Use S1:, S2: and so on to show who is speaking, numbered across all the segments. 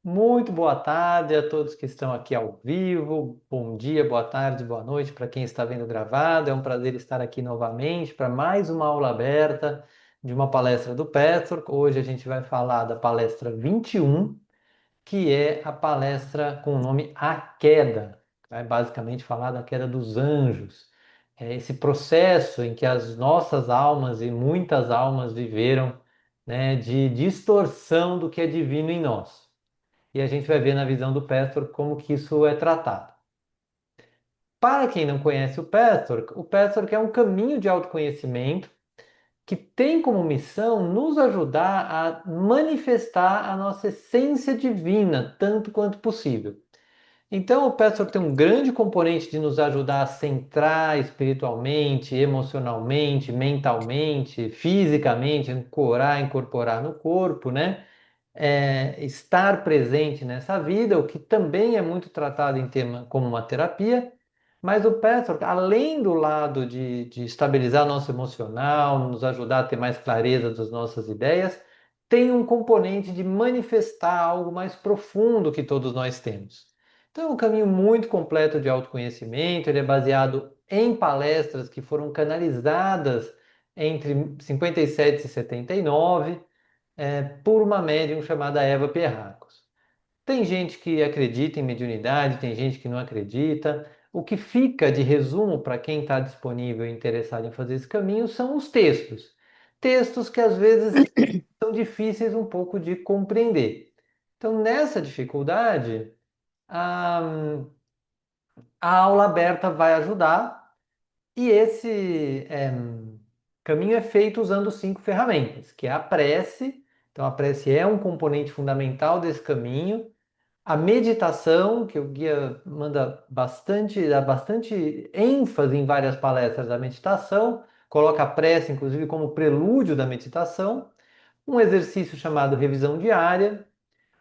S1: Muito boa tarde a todos que estão aqui ao vivo. Bom dia, boa tarde, boa noite para quem está vendo gravado. É um prazer estar aqui novamente para mais uma aula aberta de uma palestra do Petro. Hoje a gente vai falar da palestra 21, que é a palestra com o nome A Queda. Vai basicamente falar da queda dos anjos. É esse processo em que as nossas almas e muitas almas viveram, né, de distorção do que é divino em nós. E a gente vai ver na visão do Pastor como que isso é tratado. Para quem não conhece o Pastor é um caminho de autoconhecimento que tem como missão nos ajudar a manifestar a nossa essência divina, tanto quanto possível. Então, o Pastor tem um grande componente de nos ajudar a centrar espiritualmente, emocionalmente, mentalmente, fisicamente, incorporar no corpo, né? Estar presente nessa vida, o que também é muito tratado em tema como uma terapia, mas o Petro, além do lado de estabilizar nosso emocional, nos ajudar a ter mais clareza das nossas ideias, tem um componente de manifestar algo mais profundo que todos nós temos. Então é um caminho muito completo de autoconhecimento, ele é baseado em palestras que foram canalizadas entre 57 e 79, por uma médium chamada Eva Perracos. Tem gente que acredita em mediunidade, tem gente que não acredita. O que fica de resumo para quem está disponível e interessado em fazer esse caminho são os textos. Textos que às vezes são difíceis um pouco de compreender. Então, nessa dificuldade, a, a aula aberta vai ajudar e esse caminho é feito usando 5 ferramentas, que é a prece. Então, a prece é um componente fundamental desse caminho. A meditação, que o guia manda bastante, dá bastante ênfase em várias palestras da meditação, coloca a prece, inclusive, como prelúdio da meditação. Um exercício chamado revisão diária,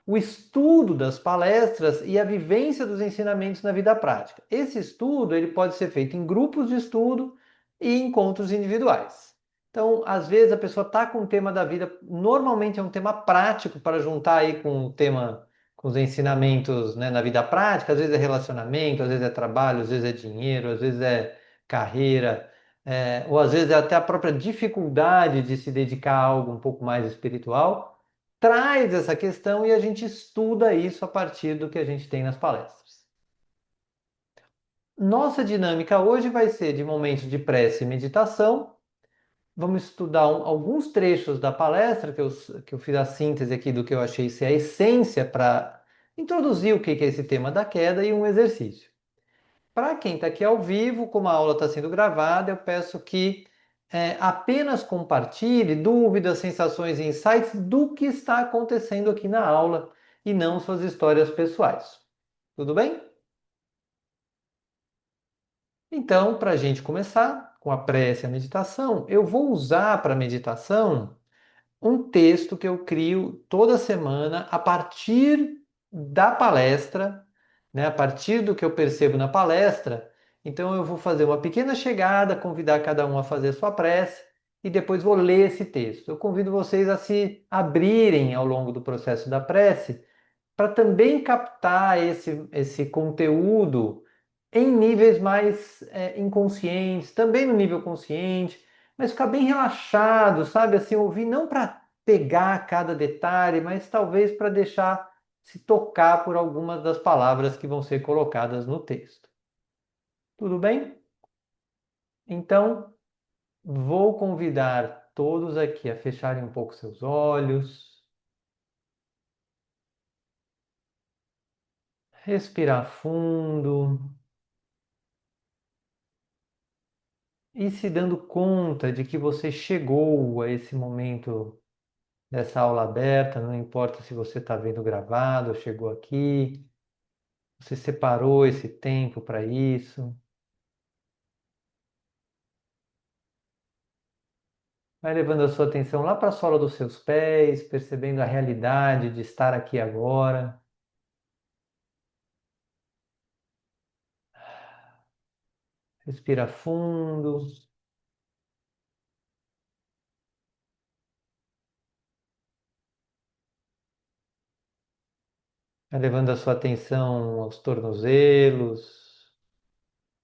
S1: o estudo das palestras e a vivência dos ensinamentos na vida prática. Esse estudo ele pode ser feito em grupos de estudo e encontros individuais. Então, às vezes a pessoa está com o tema da vida, normalmente é um tema prático para juntar aí com o tema, com os ensinamentos, né, na vida prática. Às vezes é relacionamento, às vezes é trabalho, às vezes é dinheiro, às vezes é carreira, ou às vezes é até a própria dificuldade de se dedicar a algo um pouco mais espiritual. Traz essa questão e a gente estuda isso a partir do que a gente tem nas palestras. Nossa dinâmica hoje vai ser de momentos de prece e meditação. Vamos estudar alguns trechos da palestra, que eu fiz a síntese aqui do que eu achei ser a essência para introduzir o que é esse tema da queda e um exercício. Para quem está aqui ao vivo, como a aula está sendo gravada, eu peço que apenas compartilhe dúvidas, sensações e insights do que está acontecendo aqui na aula e não suas histórias pessoais. Tudo bem? Então, para a gente começar com a prece e a meditação, eu vou usar para a meditação um texto que eu crio toda semana a partir da palestra, né? A partir do que eu percebo na palestra. Então eu vou fazer uma pequena chegada, convidar cada um a fazer sua prece e depois vou ler esse texto. Eu convido vocês a se abrirem ao longo do processo da prece para também captar esse conteúdo em níveis mais inconscientes, também no nível consciente, mas ficar bem relaxado, sabe? Assim, ouvir não para pegar cada detalhe, mas talvez para deixar se tocar por algumas das palavras que vão ser colocadas no texto. Tudo bem? Então, vou convidar todos aqui a fecharem um pouco seus olhos, respirar fundo e se dando conta de que você chegou a esse momento dessa aula aberta, não importa se você está vendo gravado ou chegou aqui, você separou esse tempo para isso. Vai levando a sua atenção lá para a sola dos seus pés, percebendo a realidade de estar aqui agora. Respira fundo. Vai levando a sua atenção aos tornozelos,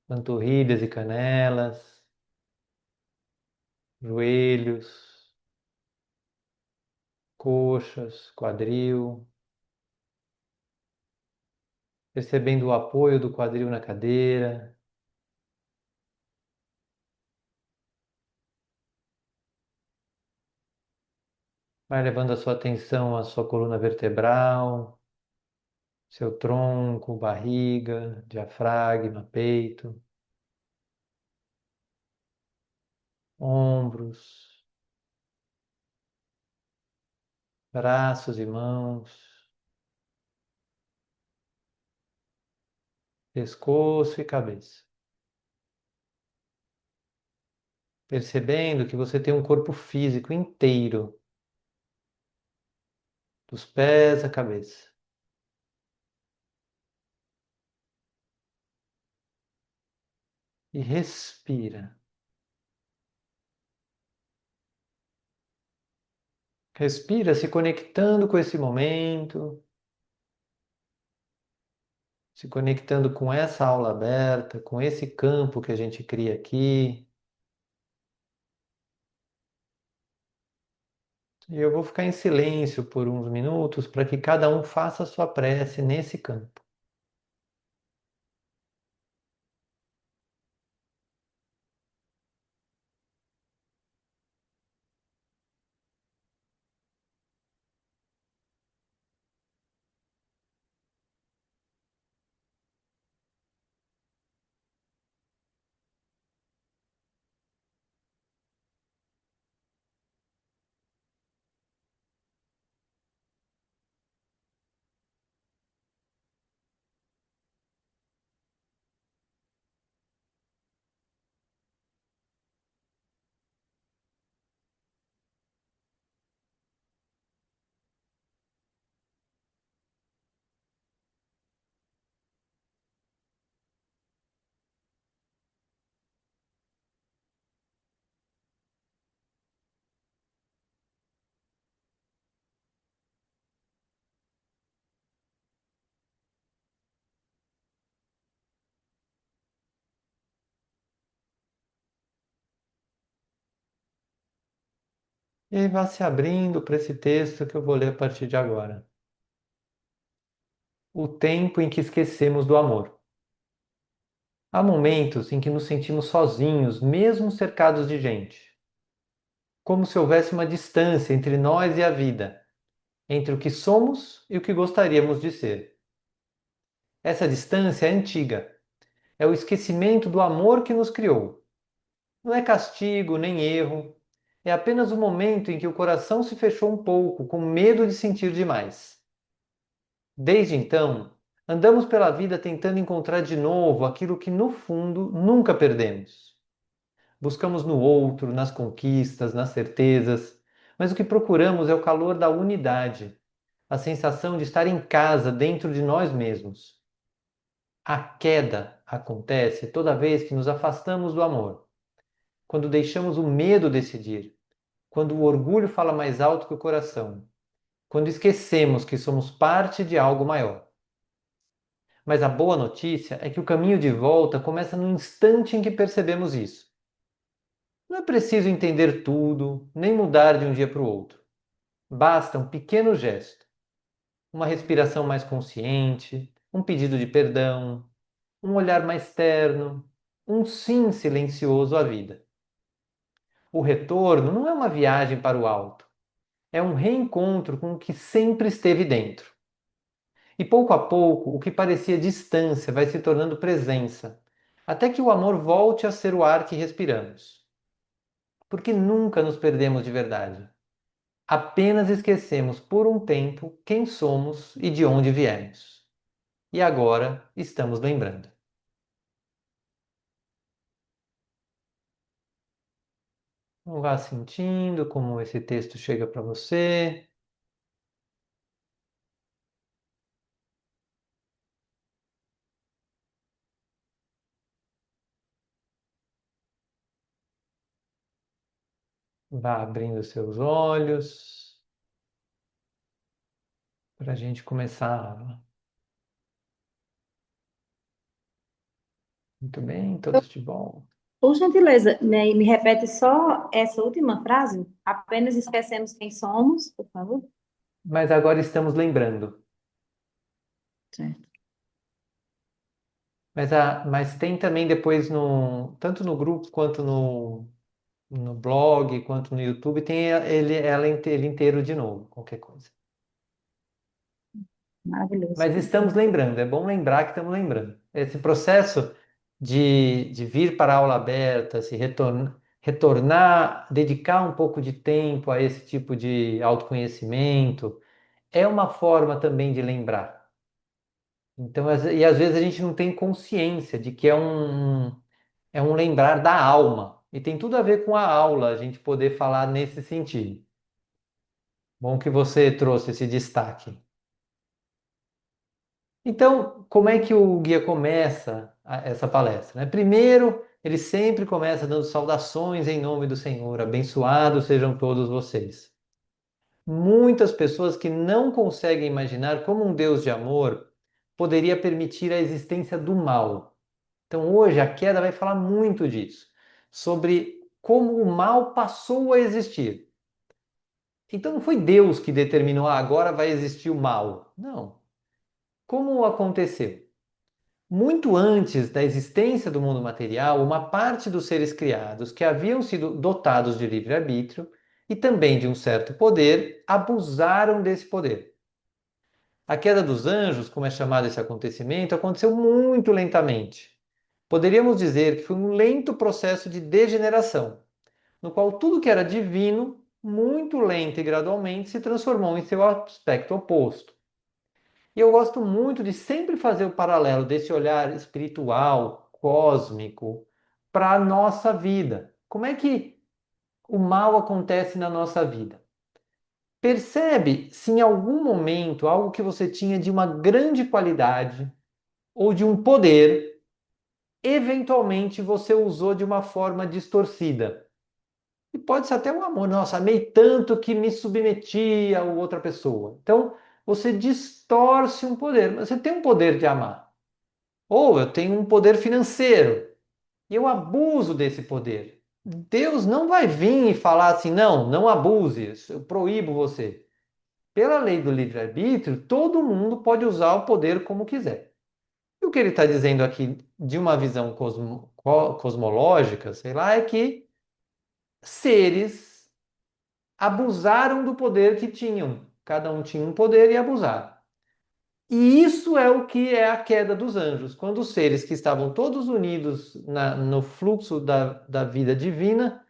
S1: panturrilhas e canelas, joelhos, coxas, quadril, percebendo o apoio do quadril na cadeira. Vai levando a sua atenção à sua coluna vertebral, seu tronco, barriga, diafragma, peito, ombros, braços e mãos, pescoço e cabeça. Percebendo que você tem um corpo físico inteiro, dos pés à cabeça. E respira. Respira se conectando com esse momento, se conectando com essa aula aberta, com esse campo que a gente cria aqui. E eu vou ficar em silêncio por uns minutos para que cada um faça a sua prece nesse campo. E aí vá se abrindo para esse texto que eu vou ler a partir de agora. O tempo em que esquecemos do amor. Há momentos em que nos sentimos sozinhos, mesmo cercados de gente. Como se houvesse uma distância entre nós e a vida, entre o que somos e o que gostaríamos de ser. Essa distância é antiga, é o esquecimento do amor que nos criou. Não é castigo nem erro, é apenas o momento em que o coração se fechou um pouco, com medo de sentir demais. Desde então, andamos pela vida tentando encontrar de novo aquilo que no fundo nunca perdemos. Buscamos no outro, nas conquistas, nas certezas, mas o que procuramos é o calor da unidade, a sensação de estar em casa dentro de nós mesmos. A queda acontece toda vez que nos afastamos do amor, quando deixamos o medo decidir, quando o orgulho fala mais alto que o coração, quando esquecemos que somos parte de algo maior. Mas a boa notícia é que o caminho de volta começa no instante em que percebemos isso. Não é preciso entender tudo, nem mudar de um dia para o outro. Basta um pequeno gesto, uma respiração mais consciente, um pedido de perdão, um olhar mais terno, um sim silencioso à vida. O retorno não é uma viagem para o alto, é um reencontro com o que sempre esteve dentro. E pouco a pouco, o que parecia distância vai se tornando presença, até que o amor volte a ser o ar que respiramos. Porque nunca nos perdemos de verdade. Apenas esquecemos por um tempo quem somos e de onde viemos. E agora estamos lembrando. Então vá sentindo como esse texto chega para você. Vá abrindo seus olhos para a gente começar. Muito bem, todos de bom.
S2: Por gentileza, me repete só essa última frase? Apenas esquecemos quem somos, por favor.
S1: Mas agora estamos lembrando.
S2: Certo.
S1: Mas tem também depois tanto no grupo quanto no blog, quanto no YouTube, tem ele inteiro de novo, qualquer coisa.
S2: Maravilhoso.
S1: Mas estamos lembrando, é bom lembrar que estamos lembrando. Esse processo de vir para a aula aberta, retornar, dedicar um pouco de tempo a esse tipo de autoconhecimento, é uma forma também de lembrar. Então, e às vezes a gente não tem consciência de que é um lembrar da alma. E tem tudo a ver com a aula, a gente poder falar nesse sentido. Bom que você trouxe esse destaque. Então, como é que o guia começa essa palestra, né? Primeiro, ele sempre começa dando saudações em nome do Senhor. Abençoados sejam todos vocês. Muitas pessoas que não conseguem imaginar como um Deus de amor poderia permitir a existência do mal. Então, hoje a queda vai falar muito disso, sobre como o mal passou a existir. Então, não foi Deus que determinou, agora vai existir o mal. Não. Como aconteceu? Muito antes da existência do mundo material, uma parte dos seres criados que haviam sido dotados de livre-arbítrio e também de um certo poder, abusaram desse poder. A queda dos anjos, como é chamado esse acontecimento, aconteceu muito lentamente. Poderíamos dizer que foi um lento processo de degeneração, no qual tudo que era divino, muito lento e gradualmente, se transformou em seu aspecto oposto. E eu gosto muito de sempre fazer o paralelo desse olhar espiritual, cósmico, para a nossa vida. Como é que o mal acontece na nossa vida? Percebe se em algum momento algo que você tinha de uma grande qualidade ou de um poder, eventualmente você usou de uma forma distorcida. E pode ser até um amor, nossa, amei tanto que me submeti a outra pessoa. Então, você distorce um poder, mas você tem um poder de amar. Ou eu tenho um poder financeiro e eu abuso desse poder. Deus não vai vir e falar assim, não, não abuse, eu proíbo você. Pela lei do livre-arbítrio, todo mundo pode usar o poder como quiser. E o que ele está dizendo aqui, de uma visão cosmológica, sei lá, é que seres abusaram do poder que tinham. Cada um tinha um poder e abusaram. E isso é o que é a queda dos anjos, quando os seres que estavam todos unidos no fluxo da vida divina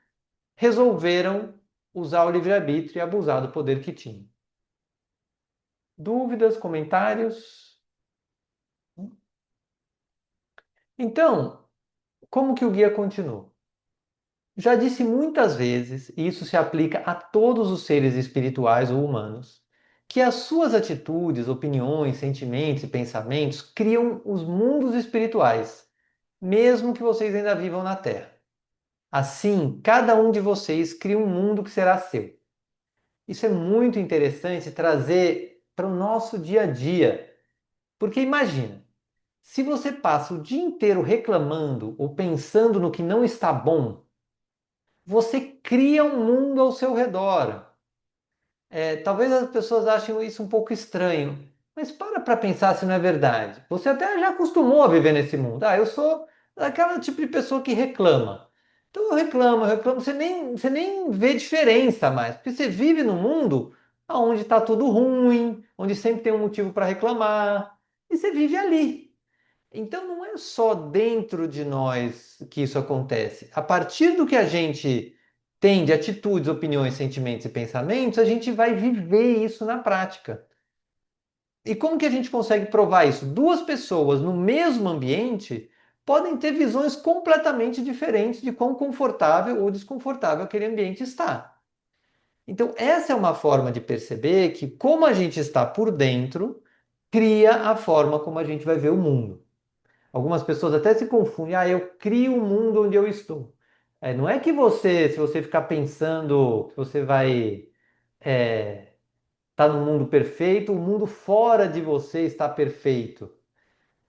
S1: resolveram usar o livre-arbítrio e abusar do poder que tinham. Dúvidas, comentários? Então, como que o guia continua? Já disse muitas vezes, e isso se aplica a todos os seres espirituais ou humanos, que as suas atitudes, opiniões, sentimentos e pensamentos criam os mundos espirituais, mesmo que vocês ainda vivam na Terra. Assim, cada um de vocês cria um mundo que será seu. Isso é muito interessante trazer para o nosso dia a dia, porque imagina, se você passa o dia inteiro reclamando ou pensando no que não está bom, você cria um mundo ao seu redor. Talvez as pessoas achem isso um pouco estranho, mas para pensar se não é verdade. Você até já acostumou a viver nesse mundo. Ah, eu sou aquela tipo de pessoa que reclama. Então eu reclamo, você nem vê diferença mais, porque você vive num mundo onde está tudo ruim, onde sempre tem um motivo para reclamar, e você vive ali. Então não é só dentro de nós que isso acontece. A partir do que a gente tem de atitudes, opiniões, sentimentos e pensamentos, a gente vai viver isso na prática. E como que a gente consegue provar isso? Duas pessoas no mesmo ambiente podem ter visões completamente diferentes de quão confortável ou desconfortável aquele ambiente está. Então, essa é uma forma de perceber que, como a gente está por dentro, cria a forma como a gente vai ver o mundo. Algumas pessoas até se confundem. Ah, eu crio o mundo onde eu estou. Não é que você, se você ficar pensando que você vai estar no mundo perfeito, o mundo fora de você está perfeito.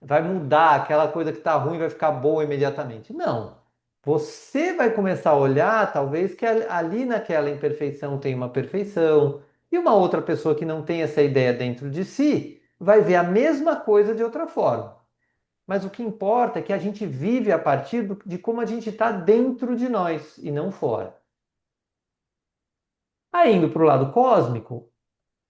S1: vai mudar, aquela coisa que está ruim vai ficar boa imediatamente. Não. Você vai começar a olhar, talvez, que ali naquela imperfeição tem uma perfeição, e uma outra pessoa que não tem essa ideia dentro de si vai ver a mesma coisa de outra forma. Mas o que importa é que a gente vive a partir de como a gente está dentro de nós e não fora. Aí, indo para o lado cósmico,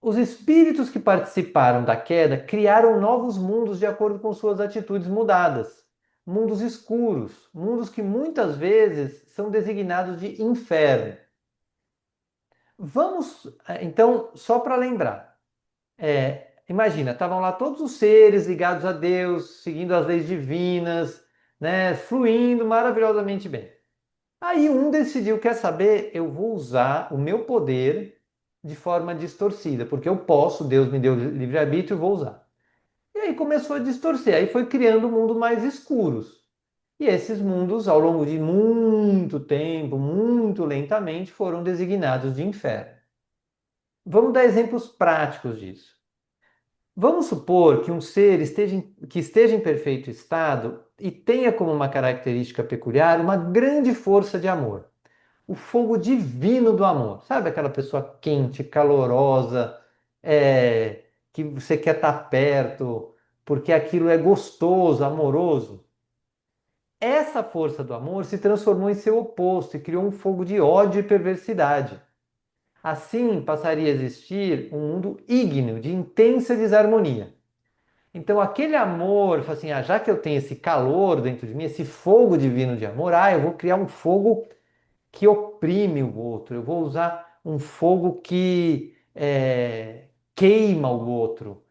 S1: os espíritos que participaram da queda criaram novos mundos de acordo com suas atitudes mudadas. Mundos escuros, mundos que muitas vezes são designados de inferno. Vamos, então, só para lembrar, imagina, estavam lá todos os seres ligados a Deus, seguindo as leis divinas, né, fluindo maravilhosamente bem. Aí um decidiu, quer saber, eu vou usar o meu poder de forma distorcida, porque eu posso, Deus me deu livre-arbítrio, vou usar. E aí começou a distorcer, aí foi criando um mundo mais escuros. E esses mundos, ao longo de muito tempo, muito lentamente, foram designados de inferno. Vamos dar exemplos práticos disso. Vamos supor que um ser que esteja em perfeito estado e tenha como uma característica peculiar uma grande força de amor. O fogo divino do amor. Sabe aquela pessoa quente, calorosa, que você quer estar perto, porque aquilo é gostoso, amoroso? Essa força do amor se transformou em seu oposto e criou um fogo de ódio e perversidade. Assim passaria a existir um mundo ígneo, de intensa desarmonia. Então, aquele amor, fala assim, já que eu tenho esse calor dentro de mim, esse fogo divino de amor, eu vou criar um fogo que oprime o outro, eu vou usar um fogo que queima o outro.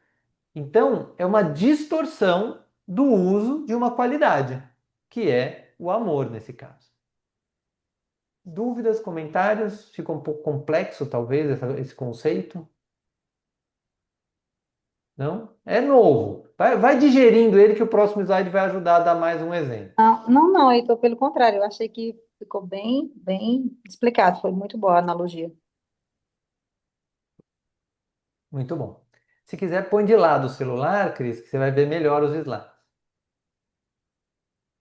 S1: Então, é uma distorção do uso de uma qualidade, que é o amor nesse caso. Dúvidas, comentários? Fica um pouco complexo, talvez, esse conceito? Não? É novo. Vai digerindo ele que o próximo slide vai ajudar a dar mais um exemplo.
S2: Não, não, não, Heitor, pelo contrário, eu achei que ficou bem, bem explicado, foi muito boa a analogia.
S1: Muito bom. Se quiser, põe de lado o celular, Cris, que você vai ver melhor os slides.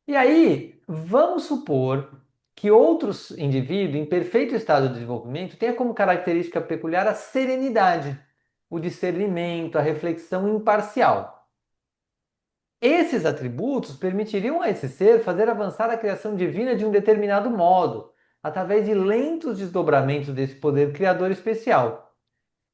S1: E aí, vamos supor que outros indivíduos em perfeito estado de desenvolvimento tenham como característica peculiar a serenidade, o discernimento, a reflexão imparcial. Esses atributos permitiriam a esse ser fazer avançar a criação divina de um determinado modo, através de lentos desdobramentos desse poder criador especial.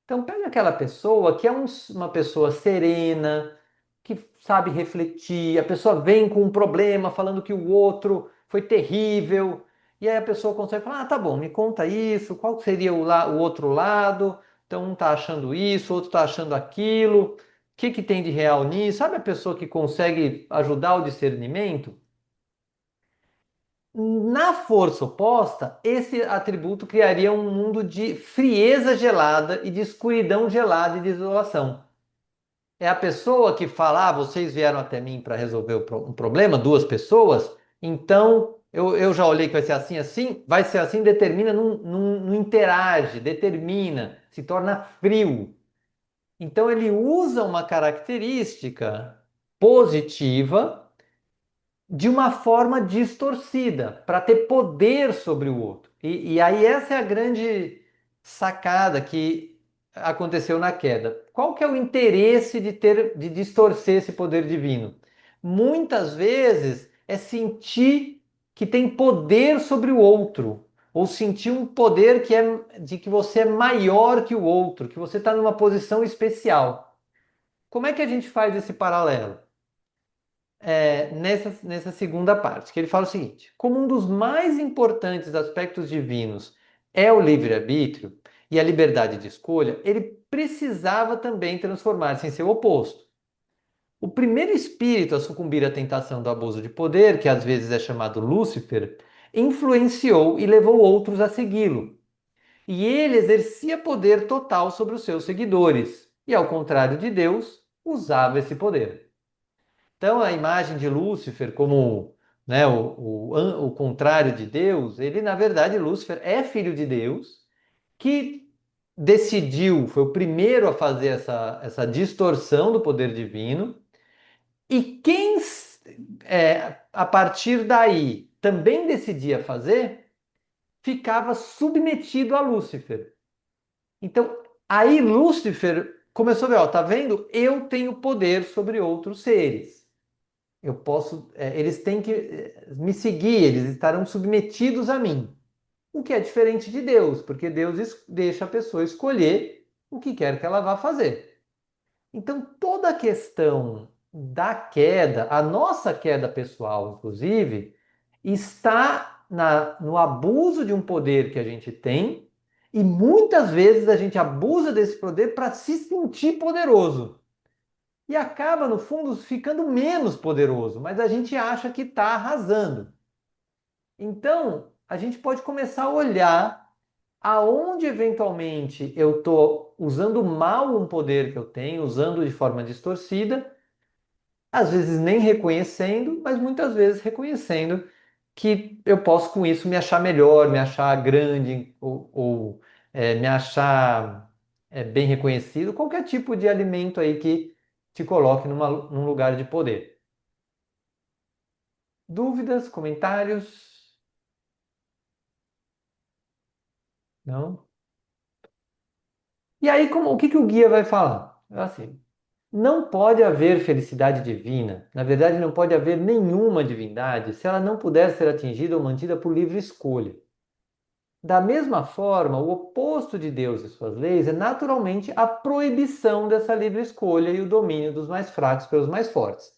S1: Então, pega aquela pessoa que é uma pessoa serena, que sabe refletir, a pessoa vem com um problema falando que o outro foi terrível, e aí a pessoa consegue falar: tá bom, me conta isso, qual seria o outro lado? Então, um está achando isso, o outro está achando aquilo, o que tem de real nisso? Sabe a pessoa que consegue ajudar o discernimento? Na força oposta, esse atributo criaria um mundo de frieza gelada e de escuridão gelada e de isolação. É a pessoa que fala: vocês vieram até mim para resolver um problema, duas pessoas, então eu já olhei que vai ser assim, assim, vai ser assim, determina, não interage, determina, se torna frio. Então ele usa uma característica positiva de uma forma distorcida, para ter poder sobre o outro. E aí essa é a grande sacada que aconteceu na queda. Qual que é o interesse de distorcer esse poder divino? Muitas vezes é sentir que tem poder sobre o outro, ou sentir um poder de que você é maior que o outro, que você está numa posição especial. Como é que a gente faz esse paralelo? Nessa segunda parte, que ele fala o seguinte: como um dos mais importantes aspectos divinos é o livre-arbítrio e a liberdade de escolha, ele precisava também transformar-se em seu oposto. O primeiro espírito a sucumbir à tentação do abuso de poder, que às vezes é chamado Lúcifer, influenciou e levou outros a segui-lo. E ele exercia poder total sobre os seus seguidores, e ao contrário de Deus, usava esse poder. Então, a imagem de Lúcifer como, né, o contrário de Deus, ele, na verdade, Lúcifer é filho de Deus, que decidiu, foi o primeiro a fazer essa distorção do poder divino, E quem, a partir daí, também decidia fazer, ficava submetido a Lúcifer. Então, aí Lúcifer começou a ver, ó, tá vendo? Eu tenho poder sobre outros seres. Eu posso, eles têm que me seguir, eles estarão submetidos a mim. O que é diferente de Deus, porque Deus deixa a pessoa escolher o que quer que ela vá fazer. Então, toda a questão da queda, a nossa queda pessoal, inclusive, está no abuso de um poder que a gente tem, e muitas vezes a gente abusa desse poder para se sentir poderoso. E acaba, no fundo, ficando menos poderoso, mas a gente acha que está arrasando. Então, a gente pode começar a olhar aonde eventualmente eu estou usando mal um poder que eu tenho, usando de forma distorcida, às vezes nem reconhecendo, mas muitas vezes reconhecendo que eu posso com isso me achar melhor, me achar grande ou me achar bem reconhecido, qualquer tipo de alimento aí que te coloque num lugar de poder. Dúvidas, comentários? Não? E aí, o que que o guia vai falar? Assim, não pode haver felicidade divina, na verdade, não pode haver nenhuma divindade se ela não puder ser atingida ou mantida por livre escolha. Da mesma forma, o oposto de Deus e suas leis é naturalmente a proibição dessa livre escolha e o domínio dos mais fracos pelos mais fortes.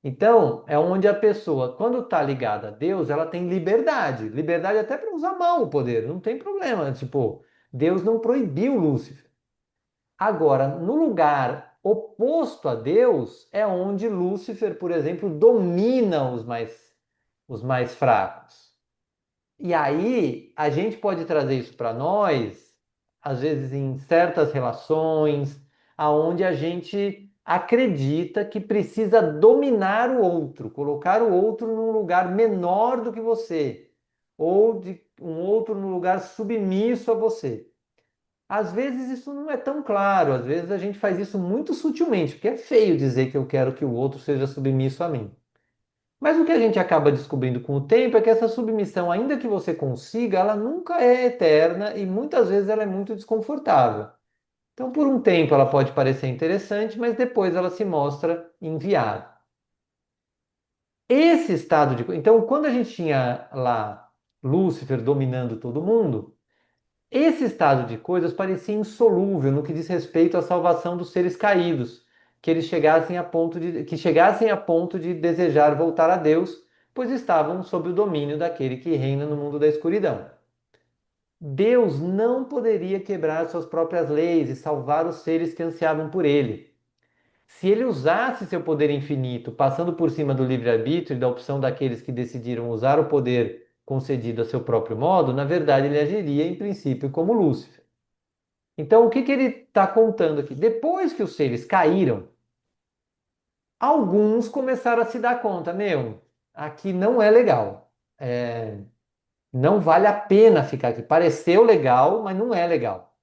S1: Então, é onde a pessoa, quando está ligada a Deus, ela tem liberdade. Liberdade até para usar mal o poder, não tem problema. Tipo, Deus não proibiu Lúcifer. Agora, no lugar oposto a Deus, é onde Lúcifer, por exemplo, domina os mais fracos. E aí, a gente pode trazer isso para nós, às vezes em certas relações, aonde a gente acredita que precisa dominar o outro, colocar o outro num lugar menor do que você, ou de um outro num lugar submisso a você. Às vezes isso não é tão claro, às vezes a gente faz isso muito sutilmente, porque é feio dizer que eu quero que o outro seja submisso a mim. Mas o que a gente acaba descobrindo com o tempo é que essa submissão, ainda que você consiga, ela nunca é eterna e muitas vezes ela é muito desconfortável. Então, por um tempo ela pode parecer interessante, mas depois ela se mostra inviável. Esse estado de. Então, quando a gente tinha lá Lúcifer dominando todo mundo, esse estado de coisas parecia insolúvel no que diz respeito à salvação dos seres caídos, que chegassem a ponto de desejar voltar a Deus, pois estavam sob o domínio daquele que reina no mundo da escuridão. Deus não poderia quebrar suas próprias leis e salvar os seres que ansiavam por ele. Se ele usasse seu poder infinito, passando por cima do livre-arbítrio e da opção daqueles que decidiram usar o poder concedido a seu próprio modo, na verdade ele agiria em princípio como Lúcifer. Então, o que que ele está contando aqui? Depois que os seres caíram, alguns começaram a se dar conta, meu, aqui não é legal. Não vale a pena ficar aqui. Pareceu legal, mas não é legal.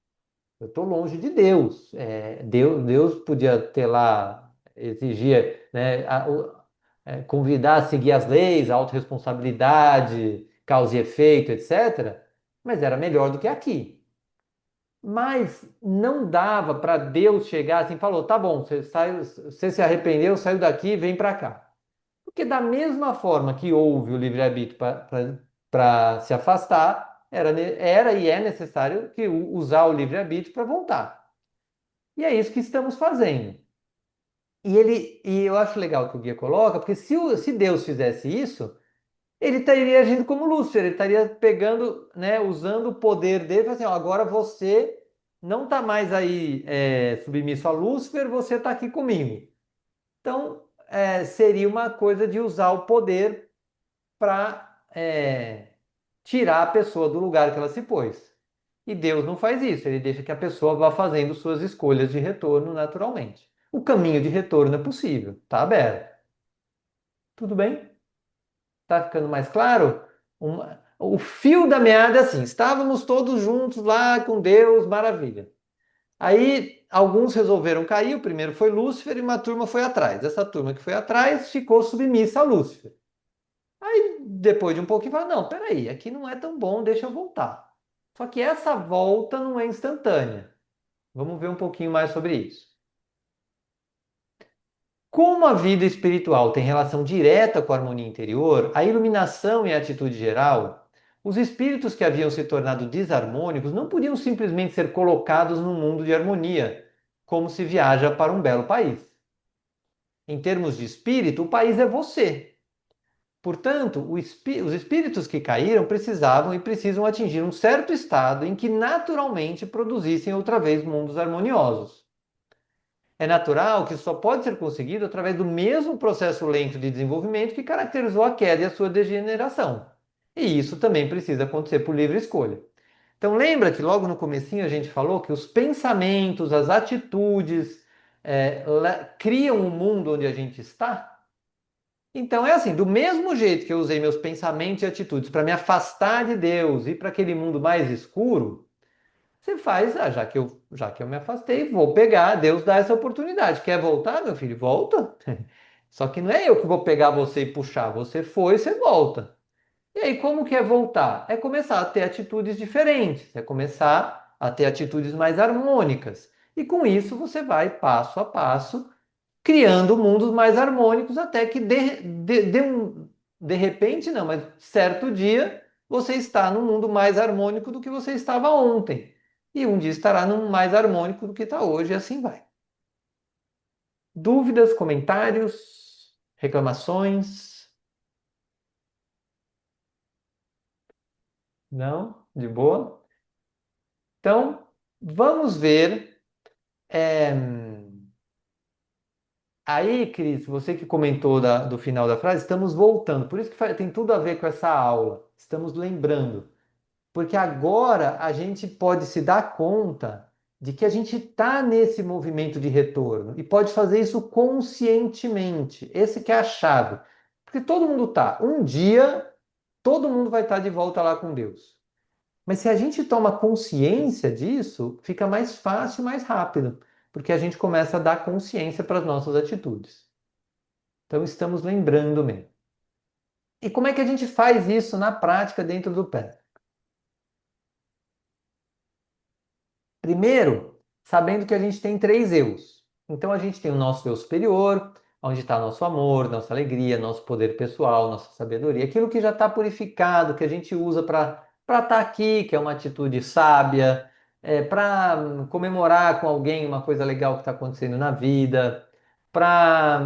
S1: Eu estou longe de Deus. Deus podia ter lá, exigir, né, convidar a seguir as leis, a autorresponsabilidade, causa e efeito, etc. Mas era melhor do que aqui. Mas não dava para Deus chegar assim e falou: tá bom, você se arrependeu, saiu daqui, vem para cá. Porque da mesma forma que houve o livre-arbítrio para se afastar, era e é necessário usar o livre-arbítrio para voltar. E é isso que estamos fazendo. E eu acho legal que o guia coloca, porque se Deus fizesse isso, ele estaria agindo como Lúcifer, ele estaria pegando, né, usando o poder dele, falando assim, ó, agora você não está mais aí submisso a Lúcifer, você está aqui comigo. Então, seria uma coisa de usar o poder para tirar a pessoa do lugar que ela se pôs. E Deus não faz isso, ele deixa que a pessoa vá fazendo suas escolhas de retorno naturalmente. O caminho de retorno é possível, está aberto. Tudo bem? Tá ficando mais claro? O fio da meada é assim: estávamos todos juntos lá com Deus, maravilha. Aí alguns resolveram cair, o primeiro foi Lúcifer e uma turma foi atrás. Essa turma que foi atrás ficou submissa a Lúcifer. Aí, depois de um pouquinho, fala, não, peraí, aqui não é tão bom, deixa eu voltar. Só que essa volta não é instantânea. Vamos ver um pouquinho mais sobre isso. Como a vida espiritual tem relação direta com a harmonia interior, a iluminação e a atitude geral, os espíritos que haviam se tornado desarmônicos não podiam simplesmente ser colocados num mundo de harmonia, como se viaja para um belo país. Em termos de espírito, o país é você. Portanto, os espíritos que caíram precisavam e precisam atingir um certo estado em que naturalmente produzissem outra vez mundos harmoniosos. É natural que isso só pode ser conseguido através do mesmo processo lento de desenvolvimento que caracterizou a queda e a sua degeneração. E isso também precisa acontecer por livre escolha. Então lembra que logo no comecinho a gente falou que os pensamentos, as atitudes criam o mundo onde a gente está? Então é assim, do mesmo jeito que eu usei meus pensamentos e atitudes para me afastar de Deus e para aquele mundo mais escuro, você faz, já que eu me afastei, vou pegar, Deus dá essa oportunidade. Quer voltar, meu filho? Volta. Só que não é eu que vou pegar você e puxar, você foi, você volta. E aí, como que é voltar? É começar a ter atitudes diferentes, é começar a ter atitudes mais harmônicas. E com isso você vai passo a passo criando mundos mais harmônicos até que de repente não, mas certo dia você está num mundo mais harmônico do que você estava ontem. E um dia estará num mais harmônico do que está hoje, e assim vai. Dúvidas, comentários, reclamações? Não? De boa? Então, vamos ver. é, Aí, Cris, você que comentou do final da frase, estamos voltando. Por isso que tem tudo a ver com essa aula. Estamos lembrando. Porque agora a gente pode se dar conta de que a gente está nesse movimento de retorno e pode fazer isso conscientemente. Esse que é a chave. Porque todo mundo tá. Um dia, todo mundo vai estar de volta lá com Deus. Mas se a gente toma consciência disso, fica mais fácil, mais rápido, porque a gente começa a dar consciência para as nossas atitudes. Então estamos lembrando mesmo. E como é que a gente faz isso na prática dentro do pé? Primeiro, sabendo que a gente tem três eus. Então a gente tem o nosso eu superior, onde está nosso amor, nossa alegria, nosso poder pessoal, nossa sabedoria, aquilo que já está purificado, que a gente usa para estar aqui, que é uma atitude sábia, para comemorar com alguém uma coisa legal que está acontecendo na vida, para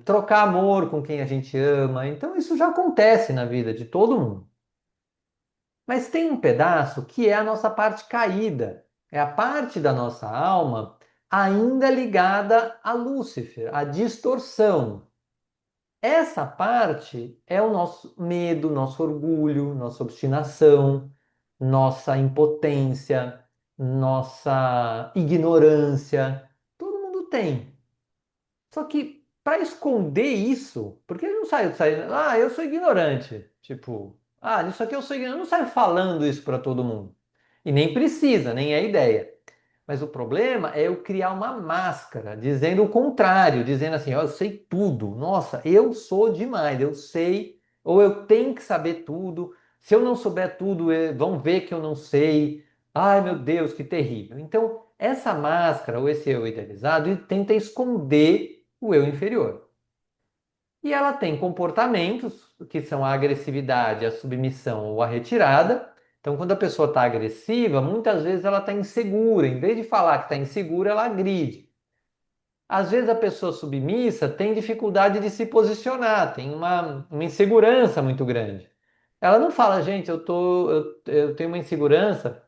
S1: trocar amor com quem a gente ama. Então isso já acontece na vida de todo mundo. Mas tem um pedaço que é a nossa parte caída, é a parte da nossa alma ainda ligada a Lúcifer, a distorção. Essa parte é o nosso medo, nosso orgulho, nossa obstinação, nossa impotência, nossa ignorância. Todo mundo tem. Só que para esconder isso, porque ele não sai, eu sou ignorante. Tipo, isso aqui eu sou ignorante. Não sai falando isso para todo mundo. E nem precisa, nem é ideia. Mas o problema é eu criar uma máscara, dizendo o contrário, dizendo assim, ó, eu sei tudo. Nossa, eu sou demais, eu sei, ou eu tenho que saber tudo. Se eu não souber tudo, vão ver que eu não sei. Ai, meu Deus, que terrível. Então, essa máscara, ou esse eu idealizado, ele tenta esconder o eu inferior. E ela tem comportamentos que são a agressividade, a submissão ou a retirada. Então, quando a pessoa está agressiva, muitas vezes ela está insegura. Em vez de falar que está insegura, ela agride. Às vezes a pessoa submissa tem dificuldade de se posicionar, tem uma insegurança muito grande. Ela não fala, gente, eu tenho uma insegurança,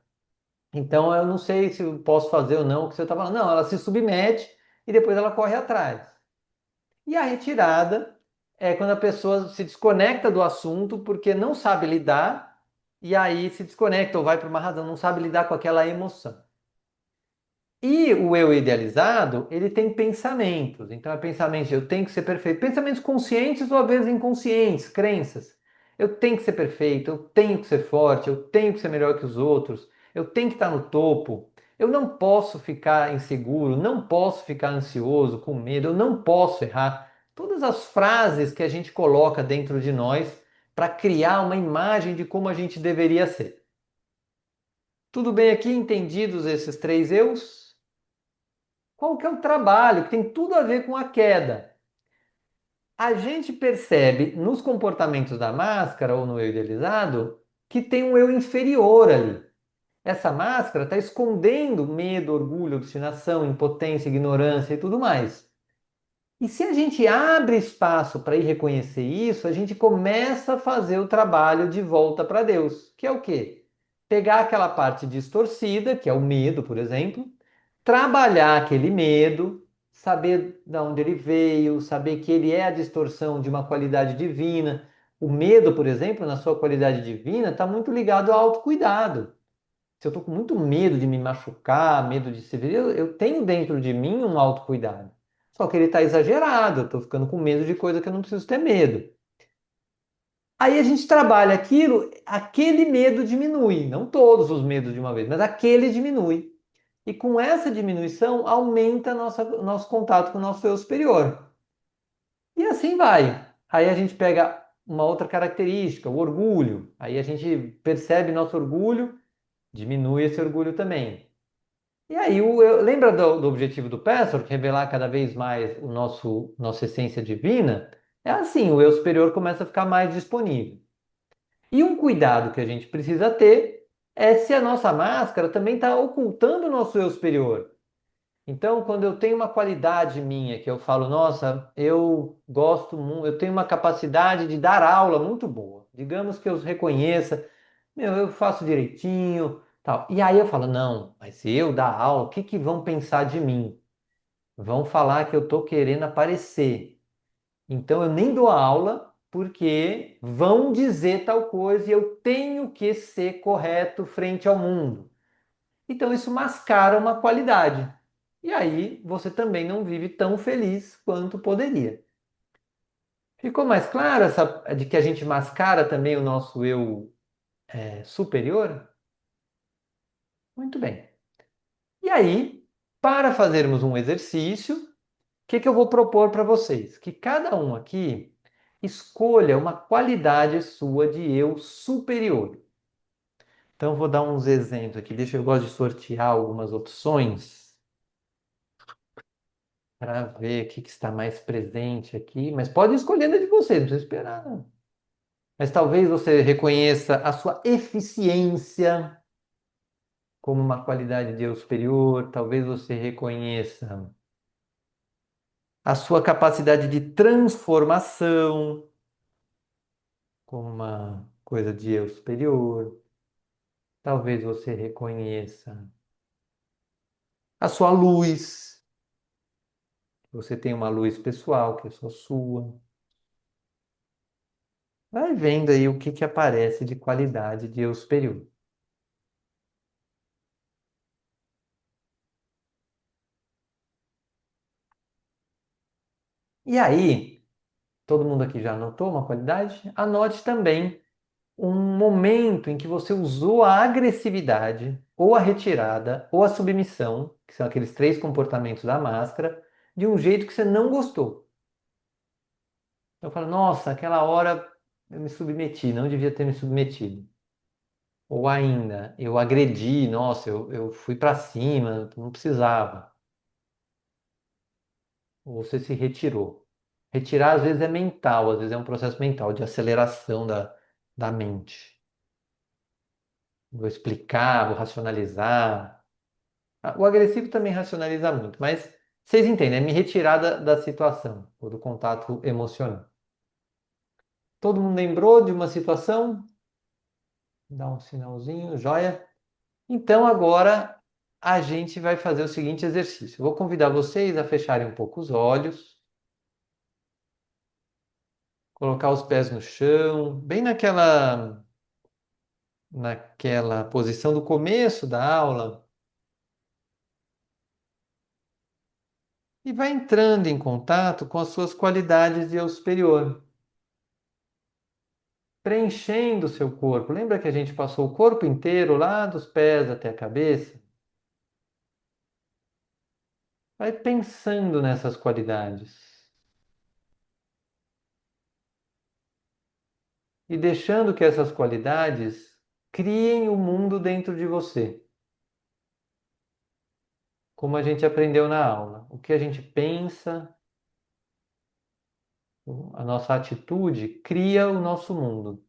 S1: então eu não sei se eu posso fazer ou não o que você está falando. Não, ela se submete e depois ela corre atrás. E a retirada é quando a pessoa se desconecta do assunto porque não sabe lidar e aí se desconecta ou vai por uma razão, não sabe lidar com aquela emoção. E o eu idealizado, ele tem pensamentos. Então é pensamento, eu tenho que ser perfeito. Pensamentos conscientes ou às vezes inconscientes, crenças. Eu tenho que ser perfeito, eu tenho que ser forte, eu tenho que ser melhor que os outros, eu tenho que estar no topo. Eu não posso ficar inseguro, não posso ficar ansioso, com medo, eu não posso errar. Todas as frases que a gente coloca dentro de nós para criar uma imagem de como a gente deveria ser. Tudo bem aqui? Entendidos esses três eus? Qual que é o trabalho que tem tudo a ver com a queda? A gente percebe nos comportamentos da máscara ou no eu idealizado que tem um eu inferior ali. Essa máscara está escondendo medo, orgulho, obstinação, impotência, ignorância e tudo mais. E se a gente abre espaço para ir reconhecer isso, a gente começa a fazer o trabalho de volta para Deus, que é o quê? Pegar aquela parte distorcida, que é o medo, por exemplo, trabalhar aquele medo, saber de onde ele veio, saber que ele é a distorção de uma qualidade divina. O medo, por exemplo, na sua qualidade divina, está muito ligado ao autocuidado. Se eu estou com muito medo de me machucar, medo de ser ferido, eu tenho dentro de mim um autocuidado. Só que ele está exagerado, eu estou ficando com medo de coisa que eu não preciso ter medo. Aí a gente trabalha aquilo, aquele medo diminui, não todos os medos de uma vez, mas aquele diminui. E com essa diminuição aumenta nosso contato com o nosso eu superior. E assim vai. Aí a gente pega uma outra característica, o orgulho. Aí a gente percebe nosso orgulho, diminui esse orgulho também. E aí, lembra do objetivo do Pastor, que revelar cada vez mais nossa essência divina? É assim, o eu superior começa a ficar mais disponível. E um cuidado que a gente precisa ter é se a nossa máscara também está ocultando o nosso eu superior. Então, quando eu tenho uma qualidade minha, que eu falo, nossa, eu gosto muito, eu tenho uma capacidade de dar aula muito boa. Digamos que eu reconheça, meu, eu faço direitinho, tal. E aí eu falo, não, mas se eu dar aula, o que que vão pensar de mim? Vão falar que eu estou querendo aparecer. Então eu nem dou aula porque vão dizer tal coisa e eu tenho que ser correto frente ao mundo. Então isso mascara uma qualidade. E aí você também não vive tão feliz quanto poderia. Ficou mais claro essa de que a gente mascara também o nosso eu superior? Muito bem. E aí, para fazermos um exercício, o que que eu vou propor para vocês? Que cada um aqui escolha uma qualidade sua de eu superior. Então, eu vou dar uns exemplos aqui. Eu gosto de sortear algumas opções para ver o que que está mais presente aqui. Mas pode escolher na de você, não precisa esperar, não. Mas talvez você reconheça a sua eficiência como uma qualidade de eu superior. Talvez você reconheça a sua capacidade de transformação como uma coisa de eu superior. Talvez você reconheça a sua luz. Você tem uma luz pessoal que é só sua. Vai vendo aí o que que aparece de qualidade de eu superior. E aí, todo mundo aqui já anotou uma qualidade? Anote também um momento em que você usou a agressividade, ou a retirada, ou a submissão, que são aqueles três comportamentos da máscara, de um jeito que você não gostou. Eu falo, nossa, aquela hora eu me submeti, não devia ter me submetido. Ou ainda, eu agredi, nossa, eu fui para cima, não precisava. Ou você se retirou. Retirar às vezes é mental, às vezes é um processo mental de aceleração da mente. Vou explicar, vou racionalizar. O agressivo também racionaliza muito, mas vocês entendem, é me retirar da situação, ou do contato emocional. Todo mundo lembrou de uma situação? Dá um sinalzinho, joia? Então agora a gente vai fazer o seguinte exercício. Eu vou convidar vocês a fecharem um pouco os olhos, colocar os pés no chão, bem naquela posição do começo da aula, e vai entrando em contato com as suas qualidades de eu superior, preenchendo o seu corpo. Lembra que a gente passou o corpo inteiro, lá dos pés até a cabeça? Vai pensando nessas qualidades e deixando que essas qualidades criem o mundo dentro de você, como a gente aprendeu na aula. O que a gente pensa, a nossa atitude cria o nosso mundo.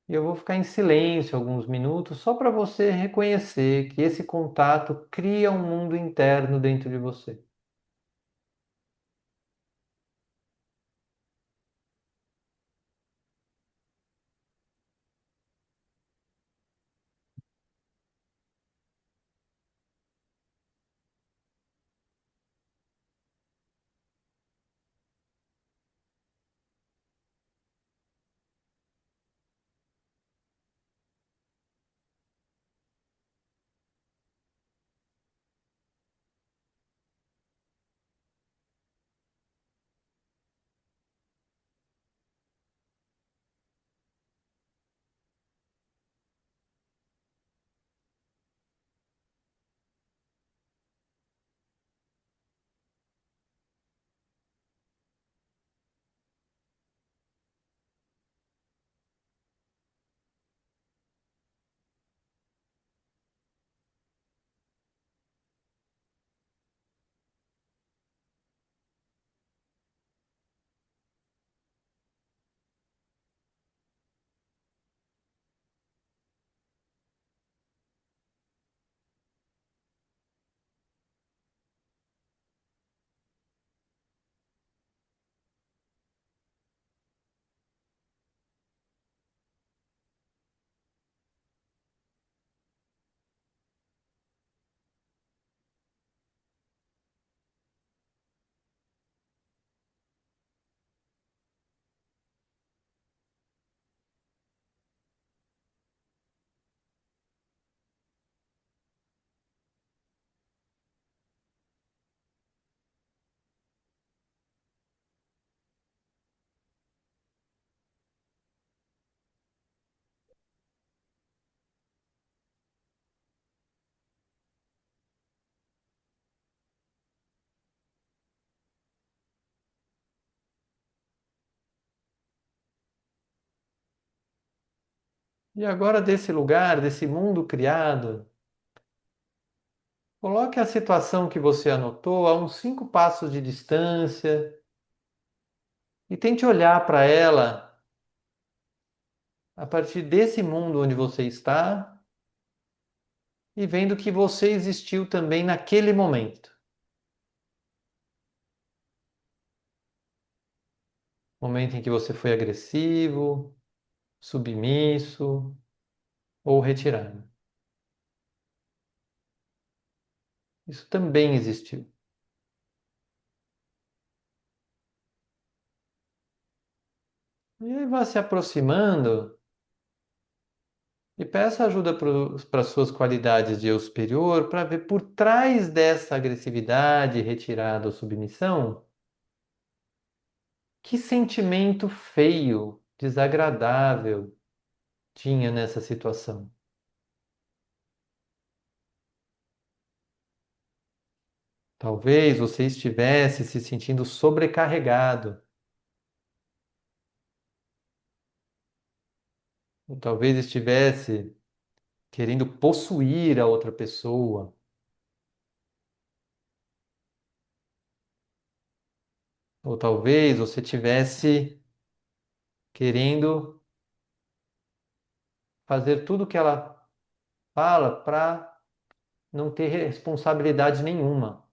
S1: E eu vou ficar em silêncio alguns minutos só para você reconhecer que esse contato cria um mundo interno dentro de você. E agora, desse lugar, desse mundo criado, coloque a situação que você anotou a uns 5 passos de distância e tente olhar para ela a partir desse mundo onde você está e vendo que você existiu também naquele momento. Momento em que você foi agressivo, submisso ou retirado. Isso também existiu. E aí vá se aproximando e peça ajuda para suas qualidades de eu superior para ver por trás dessa agressividade, retirada ou submissão, que sentimento feio, desagradável tinha nessa situação. Talvez você estivesse se sentindo sobrecarregado, ou talvez estivesse querendo possuir a outra pessoa, ou talvez você estivesse querendo fazer tudo o que ela fala para não ter responsabilidade nenhuma.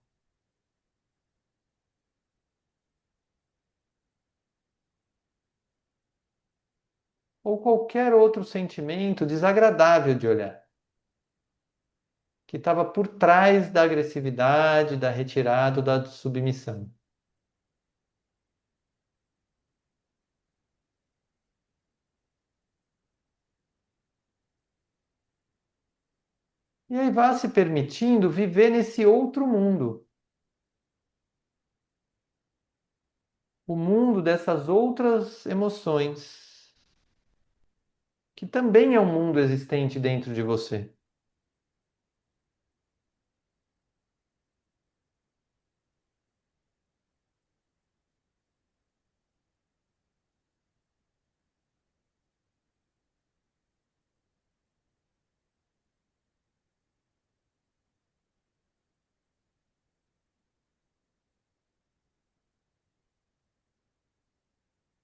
S1: Ou qualquer outro sentimento desagradável de olhar, que estava por trás da agressividade, da retirada, da submissão. E aí vá se permitindo viver nesse outro mundo, o mundo dessas outras emoções, que também é um mundo existente dentro de você.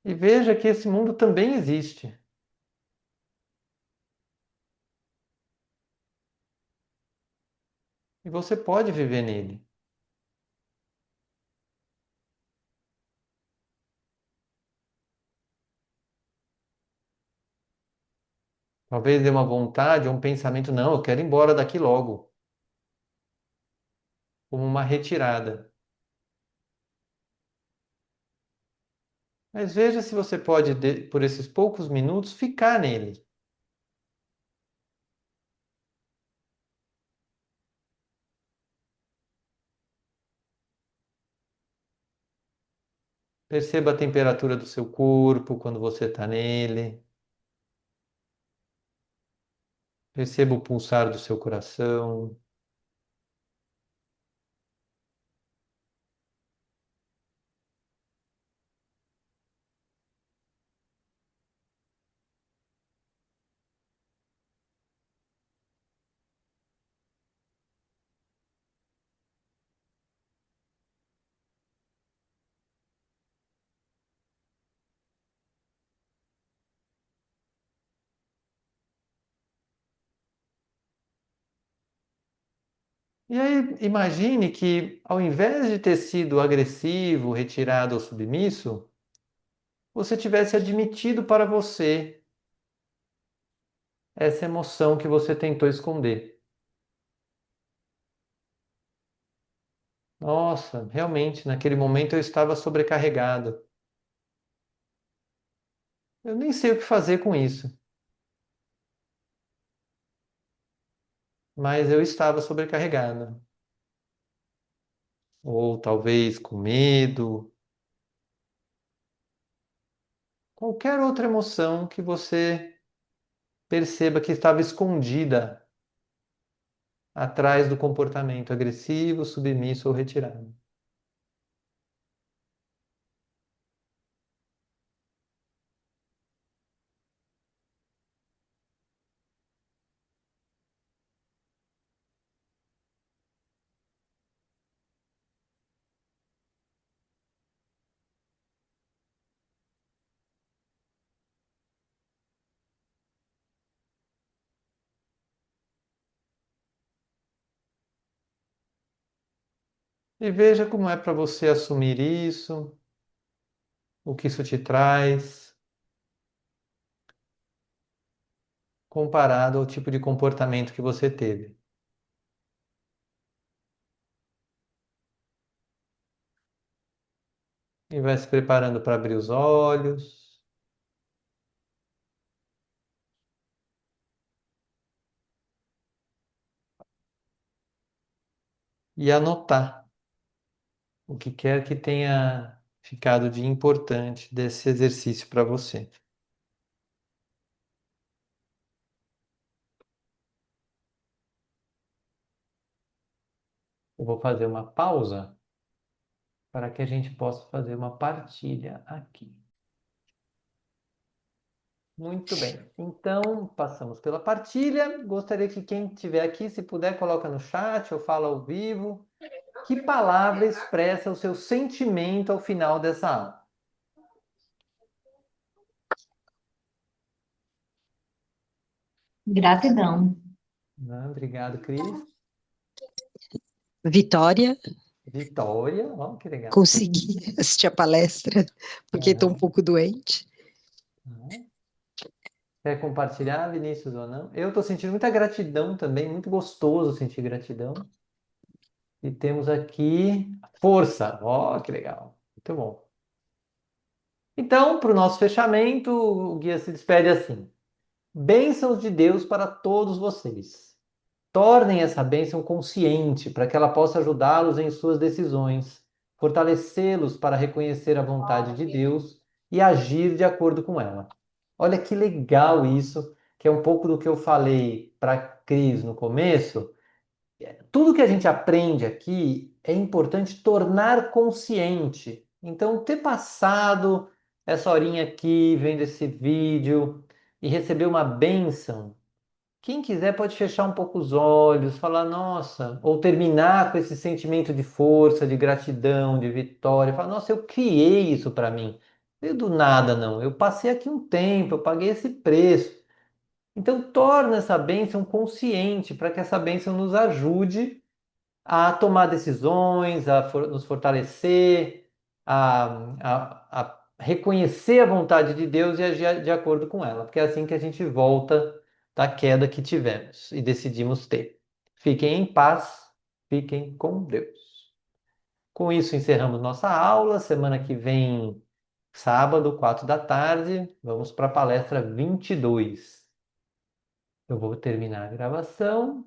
S1: E veja que esse mundo também existe. E você pode viver nele. Talvez dê uma vontade ou um pensamento, não, eu quero ir embora daqui logo, como uma retirada. Mas veja se você pode, por esses poucos minutos, ficar nele. Perceba a temperatura do seu corpo quando você está nele. Perceba o pulsar do seu coração. E aí, imagine que, ao invés de ter sido agressivo, retirado ou submisso, você tivesse admitido para você essa emoção que você tentou esconder. Nossa, realmente, naquele momento eu estava sobrecarregado. Eu nem sei o que fazer com isso, mas eu estava sobrecarregado. Ou talvez com medo, qualquer outra emoção que você perceba que estava escondida atrás do comportamento agressivo, submisso ou retirado. E veja como é para você assumir isso, o que isso te traz, comparado ao tipo de comportamento que você teve. E vai se preparando para abrir os olhos e anotar o que quer que tenha ficado de importante desse exercício para você. Eu vou fazer uma pausa para que a gente possa fazer uma partilha aqui. Muito bem. Então, passamos pela partilha. Gostaria que quem estiver aqui, se puder, coloca no chat ou fala ao vivo. Que palavra expressa o seu sentimento ao final dessa aula?
S2: Gratidão.
S1: Obrigado, Cris.
S3: Vitória,
S1: Vitória, ó, que legal.
S3: consegui assistir a palestra, porque estou um
S1: Aham.
S3: pouco doente.
S1: Aham. Quer compartilhar, Vinícius, ou não? Eu estou sentindo muita gratidão também, muito gostoso sentir gratidão. E temos aqui força, ó, que legal. Muito bom. Então, para o nosso fechamento, o guia se despede assim. Bênçãos de Deus para todos vocês. Tornem essa bênção consciente para que ela possa ajudá-los em suas decisões, fortalecê-los para reconhecer a vontade de Deus e agir de acordo com ela. Olha que legal isso, que é um pouco do que eu falei para a Cris no começo. Tudo que a gente aprende aqui é importante tornar consciente. Então, ter passado essa horinha aqui, vendo esse vídeo e receber uma bênção, quem quiser pode fechar um pouco os olhos, falar, nossa, ou terminar com esse sentimento de força, de gratidão, de vitória, falar, nossa, eu criei isso para mim. veio do nada, não. Eu passei aqui um tempo, eu paguei esse preço. Então, torna essa bênção consciente para que essa bênção nos ajude a tomar decisões, nos fortalecer, a reconhecer a vontade de Deus e agir de acordo com ela, porque é assim que a gente volta da queda que tivemos e decidimos ter. Fiquem em paz, fiquem com Deus. Com isso, encerramos nossa aula. Semana que vem, sábado, 4 da tarde, vamos para a palestra 22. Eu vou terminar a gravação.